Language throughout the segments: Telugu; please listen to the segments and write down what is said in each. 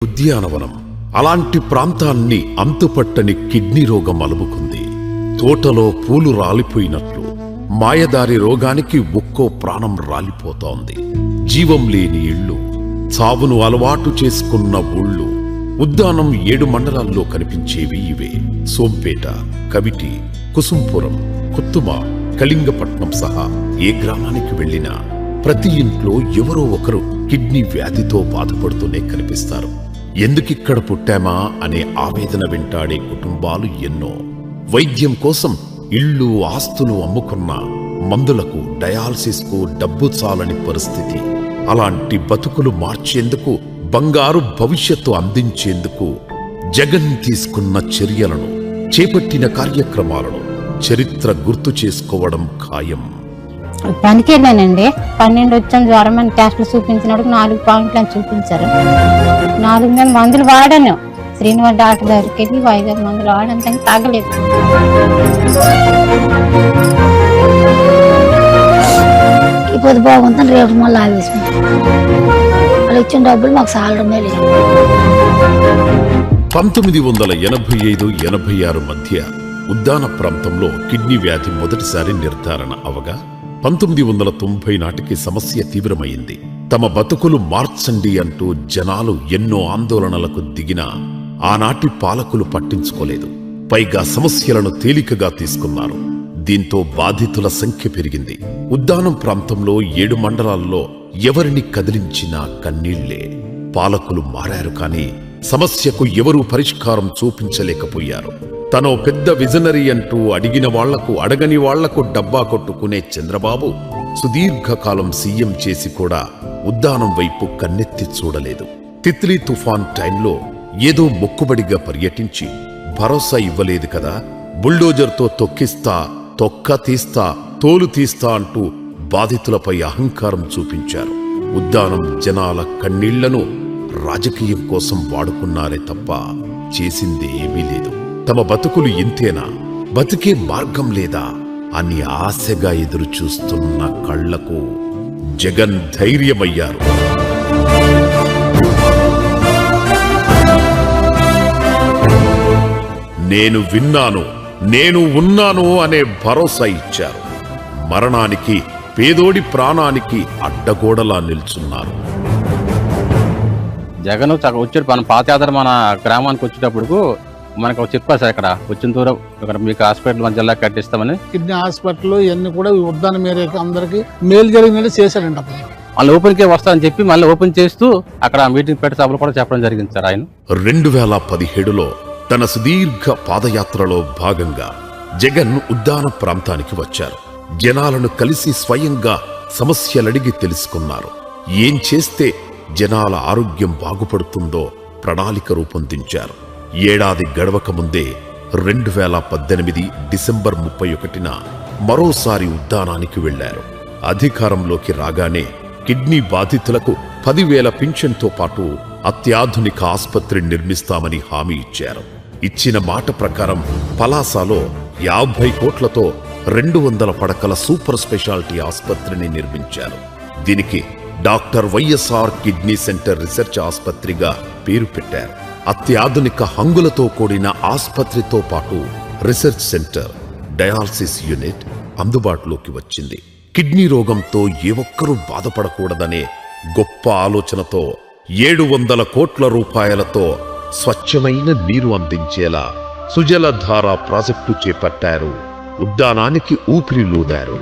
ఉద్యానవనం అలాంటి ప్రాంతాన్ని అంతుపట్టని కిడ్నీ రోగం అలుముకుంది. తోటలో పూలు రాలిపోయినట్లు మాయదారి రోగానికి ఒక్కో ప్రాణం రాలిపోతోంది. జీవం లేని ఇళ్ళు, చావును అలవాటు చేసుకున్న ఊళ్ళు. ఉద్దానం 7 మండలాల్లో కనిపించేవి ఇవే. సోంపేట, కవిటి, కుసుంపురం, కుత్తుమ, కళింగపట్నం సహా ఏ గ్రామానికి వెళ్లినా ప్రతి ఇంట్లో ఎవరో ఒకరు కిడ్నీ వ్యాధితో బాధపడుతూనే కనిపిస్తారు. ఎందుకిక్కడ పుట్టామా అనే ఆవేదన వెంటాడే కుటుంబాలు ఎన్నో. వైద్యం కోసం ఇళ్ళు, ఆస్తులు అమ్ముకున్న మందులకు, డయాలసిస్ కు డబ్బు చాలని పరిస్థితి. అలాంటి బతుకులు మార్చేందుకు, బంగారు భవిష్యత్తు అందించేందుకు జగన్ తీసుకున్న చర్యలను, చేపట్టిన కార్యక్రమాలను చరిత్ర గుర్తు చేసుకోవడం ఖాయం. పనికి వెళ్ళానండి. 12 వచ్చాను, జ్వరం అని టెస్టులు చూపించినప్పుడు 4 పాయింట్లు అని చూపించారు. 4 మందులు వాడాను. శ్రీనివాస్ డాక్టర్ దగ్గరికి వెళ్ళి 5 మందులు వాడాను, కానీ తగ్గలేదు. ఇప్పుడు బాగుంటుంది, రేపు మళ్ళీ ఆవేశం. వాళ్ళు ఇచ్చిన డబ్బులు మాకు సాలడమే లేదు. 1985-86 మధ్య ఉద్దాన ప్రాంతంలో కిడ్నీ వ్యాధి మొదటిసారి నిర్ధారణ అవగా 1990 నాటికి సమస్య తీవ్రమైంది. తమ బతుకులు మార్చండి అంటూ జనాలు ఎన్నో ఆందోళనలకు దిగినా ఆనాటి పాలకులు పట్టించుకోలేదు. పైగా సమస్యలను తేలికగా తీసుకున్నారు. దీంతో బాధితుల సంఖ్య పెరిగింది. ఉద్దానం ప్రాంతంలో 7 మండలాల్లో ఎవరిని కదిలించినా కన్నీళ్లే. పాలకులు మారారు, కానీ సమస్యకు ఎవరూ పరిష్కారం చూపించలేకపోయారు. తనో పెద్ద విజనరీ అంటూ అడిగిన వాళ్లకు, అడగని వాళ్లకు డబ్బా కొట్టుకునే చంద్రబాబు సుదీర్ఘకాలం సీఎం చేసి కూడా ఉద్దానం వైపు కన్నెత్తి చూడలేదు. తిత్లీ తుఫాన్ టైంలో ఏదో మొక్కుబడిగా పర్యటించి భరోసా ఇవ్వలేదు కదా, బుల్డోజర్తో తొక్కిస్తా, తొక్క తీస్తా, తోలు తీస్తా అంటూ బాధితులపై అహంకారం చూపించారు. ఉద్దానం జనాల కన్నీళ్లను రాజకీయం కోసం వాడుకున్నారే తప్ప చేసింది ఏమీ లేదు. తమ బతుకులు ఇంతేనా, బతికే మార్గం లేదా అని ఆశగా ఎదురు చూస్తున్న కళ్లకు జగన్ ధైర్యమయ్యారు. నేను విన్నాను, నేను ఉన్నాను అనే భరోసా ఇచ్చారు. మరణానికి, పేదోడి ప్రాణానికి అడ్డగోడలా నిల్చున్నారు. జగన్ వచ్చాడు మన పాదయాత్ర మన గ్రామానికి వచ్చేటప్పుడు మనకు చెప్పారు సార్, ఇక్కడ వచ్చిన దూరం ఇక్కడ మీకు హాస్పిటల్ మన జిల్లా కట్టిస్తామని. కిడ్నీ హాస్పిటల్ ఇవన్నీ కూడా ఉద్దానం ఏరియాకి అందరికి మేలు జరిగినట్టు చేశాడండి. అప్పుడు మళ్ళీ ఓపెన్ కే వస్తారని చెప్పి మళ్ళీ ఓపెన్ చేస్తూ అక్కడ మీటింగ్ పెట్టి సభలు కూడా చెప్పడం జరిగింది సార్. ఆయన 2017లో తన సుదీర్ఘ పాదయాత్రలో భాగంగా జగన్ ఉద్దాన ప్రాంతానికి వచ్చారు. జనాలను కలిసి స్వయంగా సమస్యలడిగి తెలుసుకున్నారు. ఏం చేస్తే జనాల ఆరోగ్యం బాగుపడుతుందో ప్రణాళిక రూపొందించారు. ఏడాది గడవక ముందే 2018 డిసెంబర్ 31న మరోసారి ఉద్దానానికి వెళ్లారు. అధికారంలోకి రాగానే కిడ్నీ బాధితులకు 10,000 పింఛన్తో పాటు అత్యాధునిక ఆస్పత్రి నిర్మిస్తామని హామీ ఇచ్చారు. ఇచ్చిన మాట ప్రకారం పలాసలో 50 కోట్లతో 200 పడకల సూపర్ స్పెషాలిటీ ఆస్పత్రిని నిర్మించారు. దీనికి doctor YSR kidney centre research ఆస్పత్రిగా పేరు పెట్టారు. అత్యాధునిక హంగులతో కూడిన ఆస్పత్రితో పాటు రీసెర్చ్ సెంటర్, డయాలసిస్ యూనిట్ అందుబాటులోకి వచ్చింది. కిడ్నీ రోగంతో ఏ ఒక్కరూ బాధపడకూడదనే గొప్ప ఆలోచనతో 700 కోట్ల రూపాయలతో స్వచ్ఛమైన నీరు అందించేలా సుజలధార ప్రాజెక్టు చేపట్టారు. ఉద్దానానికి ఊపిరిలూదారు.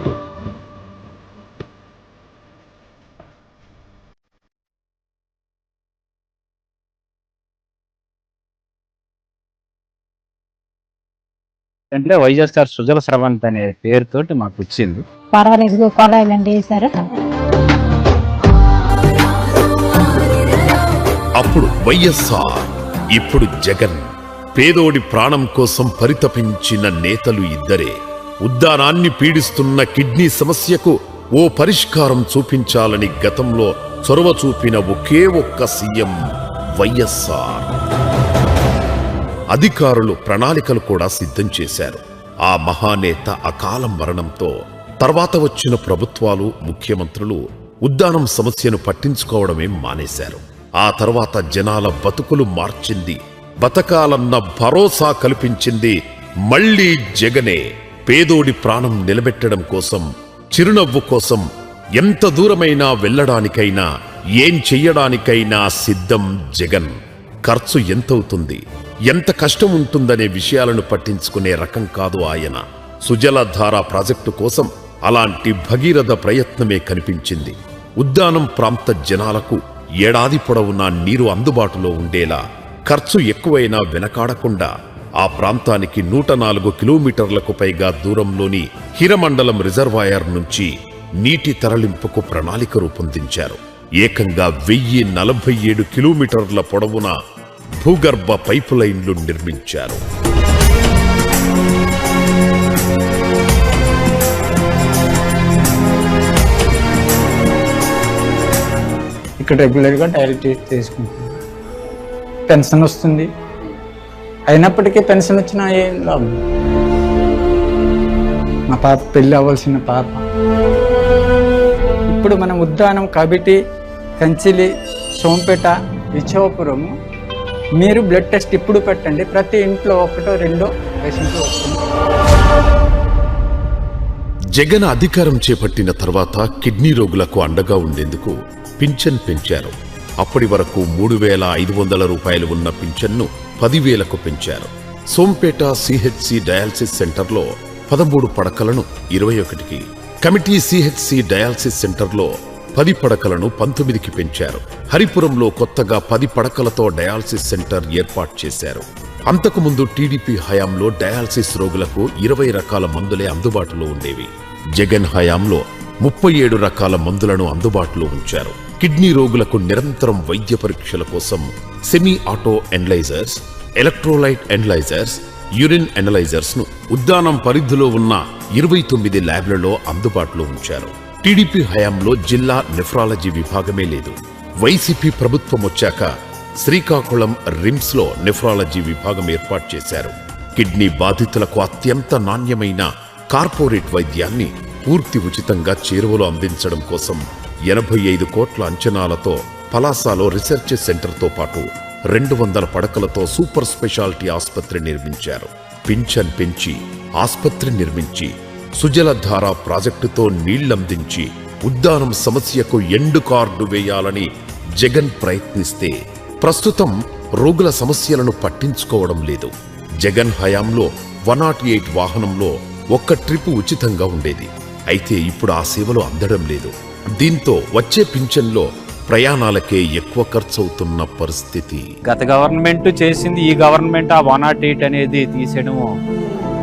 అంటే వైఎస్ఆర్ సుజల స్రవంత్ అనే పేరుతోటి మాకు వచ్చింది. పర్వాలేదు, కొలాయిలండి వేశారు. అప్పుడు వైఎస్ఆర్, ఇప్పుడు జగన్. పేదోడి ప్రాణం కోసం పరితపించిన నేతలు ఇద్దరే. ఉద్దానాన్ని పీడిస్తున్న కిడ్నీ సమస్యకు ఓ పరిష్కారం చూపించాలని గతంలో చొరవ చూపిన ఒకే ఒక్క సీఎం వైఎస్ఆర్. అధికారులు ప్రణాళికలు కూడా సిద్ధం చేశారు. ఆ మహానేత అకాల మరణంతో తర్వాత వచ్చిన ప్రభుత్వాలు, ముఖ్యమంత్రులు ఉద్దానం సమస్యను పట్టించుకోవడమే మానేశారు. ఆ తర్వాత జనాల బతుకులు మార్చింది, బతకాలన్న భరోసా కల్పించింది మళ్లీ జగనే. పేదోడి ప్రాణం నిలబెట్టడం కోసం, చిరునవ్వు కోసం ఎంత దూరమైనా వెళ్ళడానికైనా, ఏం చెయ్యడానికైనా సిద్ధం జగన్. ఖర్చు ఎంతవుతుంది, ఎంత కష్టం ఉంటుందనే విషయాలను పట్టించుకునే రకం కాదు ఆయన. సుజలధార ప్రాజెక్టు కోసం అలాంటి భగీరథ ప్రయత్నమే కనిపించింది. ఉద్దానం ప్రాంత జనాలకు ఏడాది పొడవునా నీరు అందుబాటులో ఉండేలా, ఖర్చు ఎక్కువైనా వెనకాడకుండా ఆ ప్రాంతానికి 104 కిలోమీటర్లకు పైగా దూరంలోని హిరమండలం రిజర్వాయర్ నుంచి నీటి తరలింపుకు ప్రణాళిక రూపొందించారు. ఏకంగా 1047 కిలోమీటర్ల పొడవున భూగర్భ పైపు లైన్లు నిర్మించారు. ఇక్కడ రెగ్యులర్గా డయాలిసిస్ తీసుకుంటుంది, పెన్షన్ వస్తుంది. అయినప్పటికీ పెన్షన్ వచ్చినా ఏం లాభం. మా పాప పెళ్ళి అవ్వాల్సిన పాప. ఇప్పుడు మనం ఉద్దానం, కబిటి, కంచిలి, సోంపేట, విచ్చవపురం మీరు బ్లడ్ టెస్ట్ ఇప్పుడు పెట్టండి, ప్రతి ఇంట్లో 1 2 పేషెంట్లు వస్తుంది. జగన్ అధికారం చేపట్టిన తర్వాత కిడ్నీ రోగులకు అండగా ఉండేందుకు పింఛన్ పెంచారు. అప్పటి వరకు 3,500 రూపాయలు ఉన్న పింఛన్ను 10,000కు పెంచారు. సోంపేట సిహెచ్సి డయాలసిస్ సెంటర్లో 13 పడకలను 21కి, కమిటీ సిహెచ్సి డయాలసిస్ సెంటర్లో 10 పడకలను 19కి పెంచారు. హరిపురంలో కొత్తగా 10 పడకలతో డయాలసిస్ సెంటర్ ఏర్పాటు చేశారు. అంతకుముందు టీడీపీ హయాంలో డయాలసిస్ రోగులకు 20 రకాల మందులే అందుబాటులో ఉండేవి. జగన్ హయాంలో 37 రకాల మందులను అందుబాటులో ఉంచారు. కిడ్నీ రోగులకు నిరంతరం వైద్య పరీక్షల కోసం semi auto analysers, electrolyte analysers, urine analysers ను ఉద్దానం పరిధిలో ఉన్న 29 ల్యాబ్లలో అందుబాటులో ఉంచారు. టీడీపీ హయాంలో జిల్లా నెఫ్రాలజీ విభాగమే లేదు. వైసీపీ ప్రభుత్వం వచ్చాక శ్రీకాకుళం రిమ్స్ లో నెఫ్రాలజీ విభాగం ఏర్పాటు చేశారు. కిడ్నీ బాధితులకు అత్యంత నాణ్యమైన కార్పొరేట్ వైద్యాన్ని పూర్తి ఉచితంగా చేరువలో అందించడం కోసం 85 కోట్ల అంచనాలతో పలాసాలో రీసెర్చ్ సెంటర్తో పాటు 200 పడకలతో సూపర్ స్పెషాలిటీ ఆసుపత్రి నిర్మించారు. పింఛన్ పెంచి ఆసుపత్రి నిర్మించి సుజలధార ప్రాజెక్టుతో నీళ్లందించి ఉద్దానం సమస్యకు ఎండు కార్డు వేయాలని జగన్ ప్రయత్నిస్తే ప్రస్తుతం రోగుల సమస్యలను పట్టించుకోవడం లేదు. జగన్ హయాంలో 108 వాహనంలో 1 ట్రిప్ ఉచితంగా ఉండేది. అయితే ఇప్పుడు ఆ సేవలు అందడం లేదు. దీంతో వచ్చే పింఛన్లో ప్రయాణాలకే ఎక్కువ ఖర్చు అవుతున్న పరిస్థితి. గత గవర్నమెంట్ చేసింది, ఈ గవర్నమెంట్ ఆ 108 అనేది తీసేయడం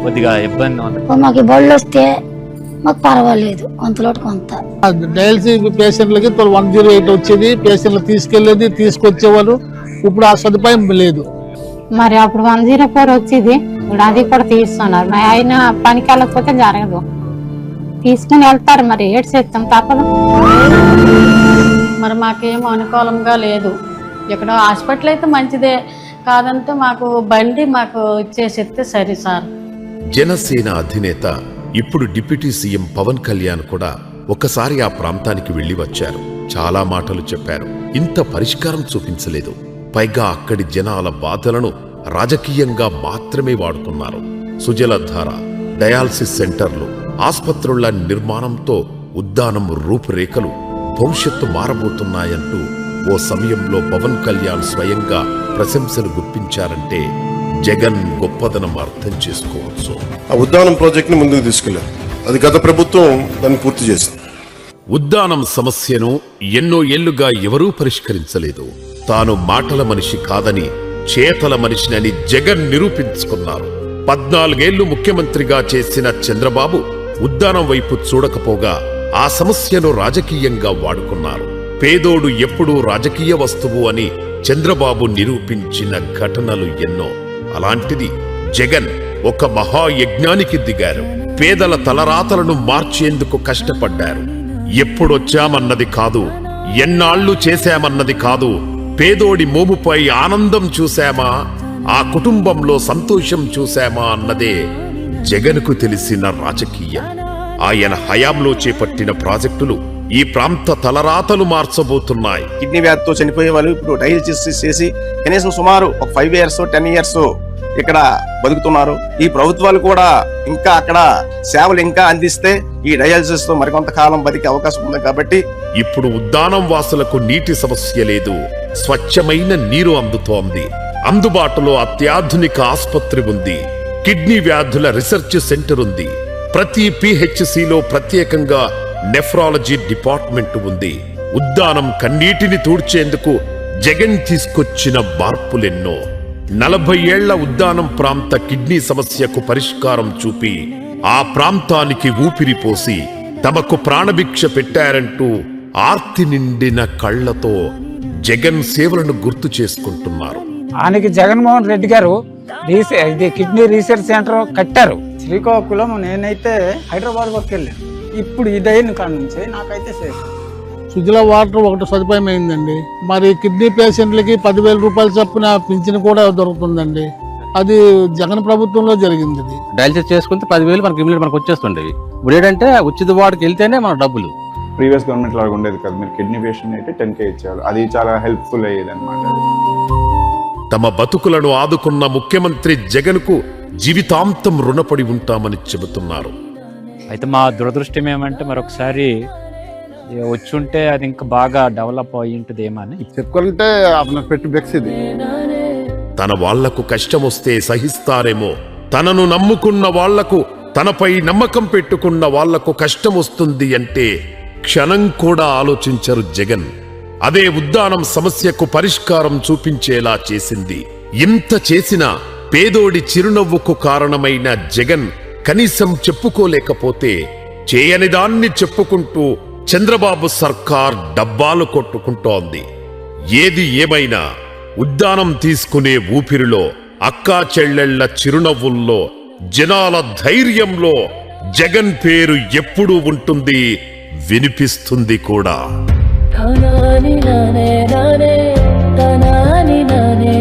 కొద్దిగా ఇబ్బంది ఉంది. మాకు బళ్ళు వస్తే మాకు పర్వాలేదు, కొంతలోటు కొంత. డయాలసిస్ పేషెంట్లకి 108 వచ్చేది, పేషెంట్లు తీసుకెళ్లేది, తీసుకొచ్చేవాళ్ళు. ఇప్పుడు ఆ సదుపాయం లేదు. మరి అప్పుడు 104 వచ్చేది, ఇప్పుడు అది కూడా తీస్తున్నారు. మరి ఆయన పనికి వెళ్ళకపోతే జరగదు, తీసుకుని వెళ్తారు. మరి ఏడు చేస్తాం, తప్పదు. మరి మాకేం అనుకూలంగా లేదు. ఇక్కడ హాస్పిటల్ అయితే మంచిదే, కాదంటే మాకు బండి మాకు ఇచ్చేసేస్తే సరే సార్. జనసేన అధినేత ఇప్పుడు డిప్యూటీ సీఎం పవన్ కళ్యాణ్ కూడా ఒకసారి ఆ ప్రాంతానికి వెళ్లి వచ్చారు. చాలా మాటలు చెప్పారు. ఇంత పరిష్కారం చూపించలేదు. పైగా అక్కడి జనాల బాధలను రాజకీయంగా మాత్రమే వాడుతున్నారు. సుజలధార, డయాలసిస్ సెంటర్లు, ఆసుపత్రుల నిర్మాణంతో ఉద్దానం రూపురేఖలు, భవిష్యత్తు మారబోతున్నాయంటూ ఓ సమయంలో పవన్ కళ్యాణ్ స్వయంగా ప్రశంసలు గుప్పించారంటే జగన్ గొప్పదనం అర్థం చేసుకోవచ్చు. ఆ ఉద్దానం ప్రాజెక్ట్ ని ముందుకు తీసుకెళ్లారు. అది గత ప్రభుత్వం దాన్ని పూర్తి చేసింది. ఉద్దానం సమస్యను ఎన్నో ఏళ్లుగా ఎవరూ పరిష్కరించలేదు. తాను మాటల మనిషి కాదని, చేతల మనిషినని జగన్ నిరూపించుకున్నారు. 14 ఏళ్లు ముఖ్యమంత్రిగా చేసిన చంద్రబాబు ఉద్దానం వైపు చూడకపోగా ఆ సమస్యను రాజకీయంగా వాడుకున్నారు. పేదోడు ఎప్పుడూ రాజకీయ వస్తువు అని చంద్రబాబు నిరూపించిన ఘటనలు ఎన్నో. అలాంటిది జగన్ ఒక మహాయజ్ఞానికి దిగారు. పేదల తలరాతలను మార్చేందుకు కష్టపడ్డారు. ఎప్పుడొచ్చామన్నది కాదు, ఎన్నాళ్లు చేశామన్నది కాదు, పేదోడి మోముపై ఆనందం చూశామా, ఆ కుటుంబంలో సంతోషం చూశామా అన్నదే జగన్కు తెలిసిన రాజకీయం. ఆయన హయాంలో చేపట్టిన ప్రాజెక్టులు ఈ ప్రాంత తలరాతలు మార్చబోతున్నాయి. కిడ్నీ వ్యాధితో చనిపోయే వాళ్ళు ఇప్పుడు డయాలసిస్ చేసి కనీసం సుమారు ఒక 5 years 10 years ఇక్కడ బతుకుతున్నారు. ఈ ప్రభుత్వాలు కూడా ఇంకా అక్కడ సేవలు ఇంకా అందిస్తే ఈ డయాలసిస్ తో మరికొంత కాలం బతికే అవకాశం ఉంది. కాబట్టి ఇప్పుడు ఉద్దానం వాసులకు నీటి సమస్య లేదు, స్వచ్ఛమైన నీరు అందుతోంది. అందుబాటులో అత్యాధునిక ఆసుపత్రి ఉంది, కిడ్నీ వ్యాధుల రీసెర్చ్ సెంటర్ ఉంది. ప్రతి పిహెచ్సిలో ప్రత్యేకంగా నెఫ్రాలజీ డిపార్ట్మెంట్ ఉంది. ఉద్దానం కన్నీటిని తూడ్చేందుకు జగన్ తీసుకొచ్చిన మార్పులెన్నో. 40 ఏళ్ల ఉద్దానం ప్రాంత కిడ్నీ సమస్యకు పరిష్కారం చూపి ఆ ప్రాంతానికి ఊపిరిపోసి తమకు ప్రాణభిక్ష పెట్టారంటూ ఆర్తి నిండిన కళ్లతో జగన్ సేవలను గుర్తు చేసుకుంటున్నారు. ఆయనకి జగన్మోహన్ రెడ్డి గారు ఇది కిడ్నీ రీసెర్చ్ సెంటర్ కట్టారు. శ్రీకాకుళం నేనైతే హైదరాబాద్ వరకు వెళ్ళాను. ఇప్పుడు ఇదైన కాడ నుంచి నాకైతే సేఫ్. సుజల వాటర్ ఒకటి సదుపాయం అయిందండి. మరి కిడ్నీ పేషెంట్లకి 10,000 రూపాయలు చొప్పున పింఛన్ కూడా దొరుకుతుందండి. అది జగన్ ప్రభుత్వంలో జరిగింది. అది డయాలసిస్ చేసుకుంటే 10,000 మనకి ఇమ్మీడియట్ మనకు వచ్చేస్తుండేవి. ఇప్పుడు ఏంటంటే ఉచిత వార్డుకి వెళ్తేనే మన డబ్బులు. ప్రీవియస్ గవర్నమెంట్ లాగా ఉండేది కదా, మీరు కిడ్నీ పేషెంట్ అయితే 10K ఇచ్చేవాళ్ళు. అది చాలా హెల్ప్ఫుల్ అయ్యేది అనమాట. తమ బతుకులను ఆదుకున్న ముఖ్యమంత్రి జగన్కు జీవితాంతం రుణపడి ఉంటామని చెబుతున్నారు. అయితే మా దురదృష్టం ఏమంటే మరొకసారి వచ్చుంటే అది ఇంకా బాగా డెవలప్ అయ్యి ఉంటుందేమని చెప్పుకుంటే అతను పెట్టి బెక్స్ ఇది. తన వాళ్లకు కష్టమొస్తే సహిస్తారేమో, తనను నమ్ముకున్న వాళ్లకు, తనపై నమ్మకం పెట్టుకున్న వాళ్లకు కష్టం వస్తుంది అంటే క్షణం కూడా ఆలోచించరు జగన్. అదే ఉద్దానం సమస్యకు పరిష్కారం చూపించేలా చేసింది. ఇంత చేసినా పేదోడి చిరునవ్వుకు కారణమైన జగన్ కనీసం చెప్పుకోలేకపోతే చేయని దాన్ని చెప్పుకుంటూ చంద్రబాబు సర్కార్ డబ్బాలు కొట్టుకుంటోంది. ఏది ఏమైనా ఉద్దానం తీసుకునే ఊపిరిలో, అక్కా చెల్లెళ్ల చిరునవ్వుల్లో, జనాల ధైర్యంలో జగన్ పేరు ఎప్పుడూ ఉంటుంది, వినిపిస్తుంది కూడా. నానే నానే నానే నానే నానే